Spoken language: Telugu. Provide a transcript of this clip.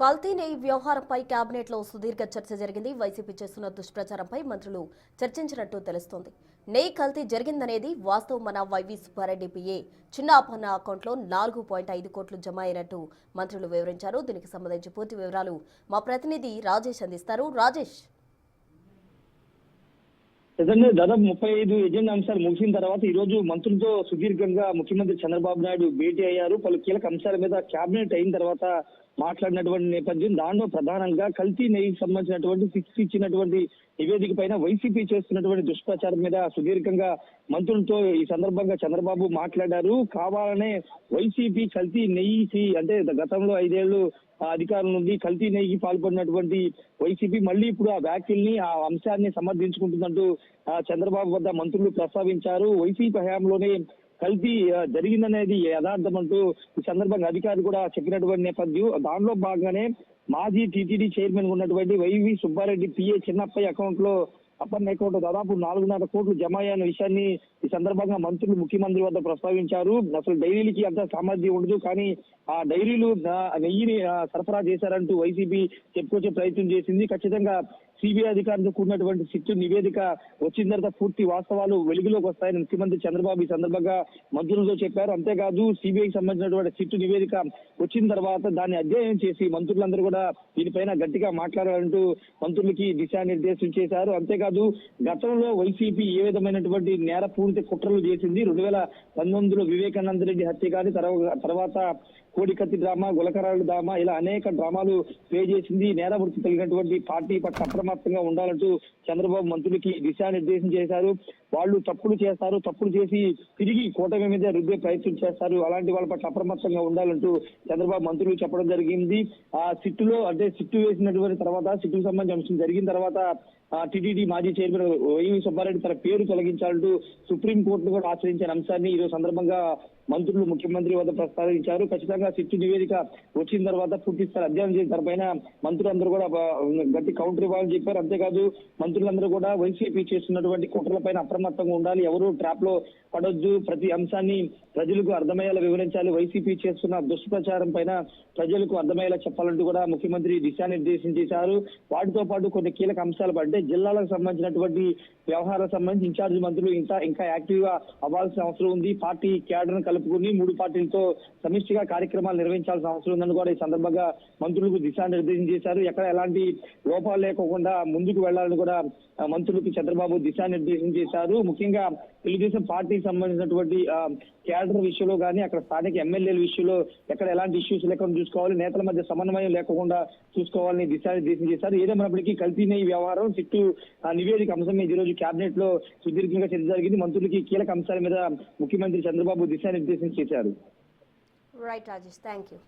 కల్తీ నెయ్యి వ్యవహారంపై కేబినెట్లో సుదీర్ఘ చర్చ జరిగింది. వైసీపీ చేస్తున్న దుష్ప్రచారంపై మంత్రులు చర్చించినట్టు తెలుస్తోంది. నెయ్యి కల్తీ జరిగిందనేది వాస్తవమన్న వైవి సుబ్బారెడ్డి పిఏ చిన్నాపన్న అకౌంట్లో 4.5 కోట్లు జమ అయినట్టు మంత్రులు వివరించారు. దీనికి సంబంధించి పూర్తి వివరాలు మా ప్రతినిధి రాజేష్ అందిస్తారు. రాజేష్, దాదాపు 35 ఎజెండా అంశాలు ముగిసిన తర్వాత ఈ రోజు మంత్రులతో సుదీర్ఘంగా ముఖ్యమంత్రి చంద్రబాబు నాయుడు భేటీ అయ్యారు. పలు కీలక అంశాల మీద కేబినెట్ అయిన తర్వాత మాట్లాడినటువంటి నేపథ్యం, దానిలో ప్రధానంగా కల్తీ నెయ్యికి సంబంధించినటువంటి 6 ఇచ్చినటువంటి నివేదిక పైన వైసీపీ చేస్తున్నటువంటి దుష్ప్రచారం మీద సుదీర్ఘంగా మంత్రులతో ఈ సందర్భంగా చంద్రబాబు మాట్లాడారు. కావాలనే వైసీపీ కల్తీ నెయ్యికి అంటే గతంలో 5 ఏళ్లు అధికారుల నుండి కల్తీ నెయ్యికి పాల్పడినటువంటి వైసీపీ మళ్ళీ ఇప్పుడు ఆ వ్యాఖ్యల్ని ఆ అంశాన్ని సమర్థించుకుంటుందంటూ చంద్రబాబు వద్ద మంత్రులు ప్రస్తావించారు. వైసీపీ హయాంలోనే కల్తీ జరిగిందనేది యథార్థం అంటూ ఈ సందర్భంగా అధికారులు కూడా చెప్పినటువంటి నేపథ్యం. దానిలో భాగంగానే మాజీ టీటీడీ చైర్మన్ ఉన్నటువంటి YV Subbareddy PA Chinnappaiah account లో అప్పన్న అకౌంట్ దాదాపు 4.5 కోట్లు జమ అయ్యన్న విషయాన్ని ఈ సందర్భంగా మంత్రులు ముఖ్యమంత్రి వద్ద ప్రస్తావించారు. అసలు డైరీలకి అంత సామర్థ్యం ఉండదు, కానీ ఆ డైరీలు నెయ్యిని సరఫరా చేశారంటూ వైసీపీ చెప్పుకొచ్చే ప్రయత్నం చేసింది. ఖచ్చితంగా సిబిఐ అధికారులతో కూడినటువంటి సిట్టు నివేదిక వచ్చిన తర్వాత పూర్తి వాస్తవాలు వెలుగులోకి వస్తాయని ముఖ్యమంత్రి చంద్రబాబు ఈ సందర్భంగా మంత్రులతో చెప్పారు. అంతేకాదు సిబిఐకి సంబంధించినటువంటి సిట్టు నివేదిక వచ్చిన తర్వాత దాన్ని అధ్యయనం చేసి మంత్రులందరూ కూడా దీనిపైన గట్టిగా మాట్లాడాలంటూ మంత్రులకి దిశానిర్దేశం చేశారు. అంతేకాదు గతంలో వైసీపీ ఏ విధమైనటువంటి నేరపూరిత కుట్రలు చేసింది, 2019లో వివేకానంద రెడ్డి హత్య కానీ తర్వాత కోడికత్తి డ్రామా, గులకరాళ్ళు డ్రామా, ఇలా అనేక డ్రామాలు ప్లే చేసింది. నేరవృత్తి కలిగినటువంటి పార్టీ పట్ల అప్రమత్తంగా ఉండాలంటూ చంద్రబాబు మంత్రులకి దిశానిర్దేశం చేశారు. వాళ్ళు తప్పులు చేస్తారు, తప్పులు చేసి తిరిగి కూటమి మీద రుద్దే ప్రయత్నం చేస్తారు, అలాంటి వాళ్ళ పట్ల అప్రమత్తంగా ఉండాలంటూ చంద్రబాబు మంత్రులు చెప్పడం జరిగింది. ఆ సిట్టులో అంటే సిట్టు వేసినటువంటి తర్వాత సిట్టుకు సంబంధించిన అంశం జరిగిన తర్వాత టీటీడీ మాజీ చైర్మన్ వైవి సుబ్బారెడ్డి తన పేరు తొలగించాలంటూ సుప్రీంకోర్టును కూడా ఆశ్రయించిన అంశాన్ని ఈ రోజు సందర్భంగా మంత్రులు ముఖ్యమంత్రి వద్ద ప్రస్తావించారు. ఖచ్చితంగా సిట్టు నివేదిక వచ్చిన తర్వాత పూర్తి స్థాయి అధ్యయనం చేసిన దానిపైన మంత్రులందరూ కూడా గట్టి కౌంటర్ ఇవ్వాలని చెప్పారు. అంతేకాదు మంత్రులందరూ కూడా వైసీపీ చేస్తున్నటువంటి కుట్రలపైన అప్రమత్తంగా ఉండాలి, ఎవరు ట్రాప్ లో పడొద్దు, ప్రతి అంశాన్ని ప్రజలకు అర్థమయ్యేలా వివరించాలి, వైసీపీ చేస్తున్న దుష్ప్రచారం పైన ప్రజలకు అర్థమయ్యేలా చెప్పాలంటూ కూడా ముఖ్యమంత్రి దిశానిర్దేశం చేశారు. వాటితో పాటు కొన్ని కీలక అంశాలు పడ్డే జిల్లాలకు సంబంధించినటువంటి వ్యవహారాలకు సంబంధించి ఇన్ఛార్జ్ మంత్రులు ఇంకా యాక్టివ్ గా అవ్వాల్సిన అవసరం ఉంది. పార్టీ క్యాడర్ కలుపుకుని 3 పార్టీలతో సమిష్టిగా కార్యక్రమాలు నిర్వహించాల్సిన అవసరం ఉందని కూడా ఈ సందర్భంగా మంత్రులకు దిశానిర్దేశం చేశారు. ఎక్కడ ఎలాంటి లోపాలు లేకుండా ముందుకు వెళ్లాలని కూడా మంత్రులకు చంద్రబాబు దిశానిర్దేశం చేశారు. ముఖ్యంగా తెలుగుదేశం పార్టీకి సంబంధించినటువంటి క్యాడర్ విషయంలో కానీ అక్కడ స్థానిక ఎమ్మెల్యేల విషయంలో ఎక్కడ ఎలాంటి ఇష్యూస్ లేకుండా చూసుకోవాలి, నేతల మధ్య సమన్వయం లేకుండా చూసుకోవాలని దిశానిర్దేశం చేశారు. ఏదేమైనప్పటికీ కల్తీ నెయ్యి వ్యవహారం సిట్టు నివేదిక అంశం మీద ఈ రోజు కేబినెట్ లో సుదీర్ఘంగా చర్చ జరిగింది. మంత్రులకి కీలక అంశాల మీద ముఖ్యమంత్రి చంద్రబాబు దిశానిర్దేశం చేశారు. Right Rajesh, thank you.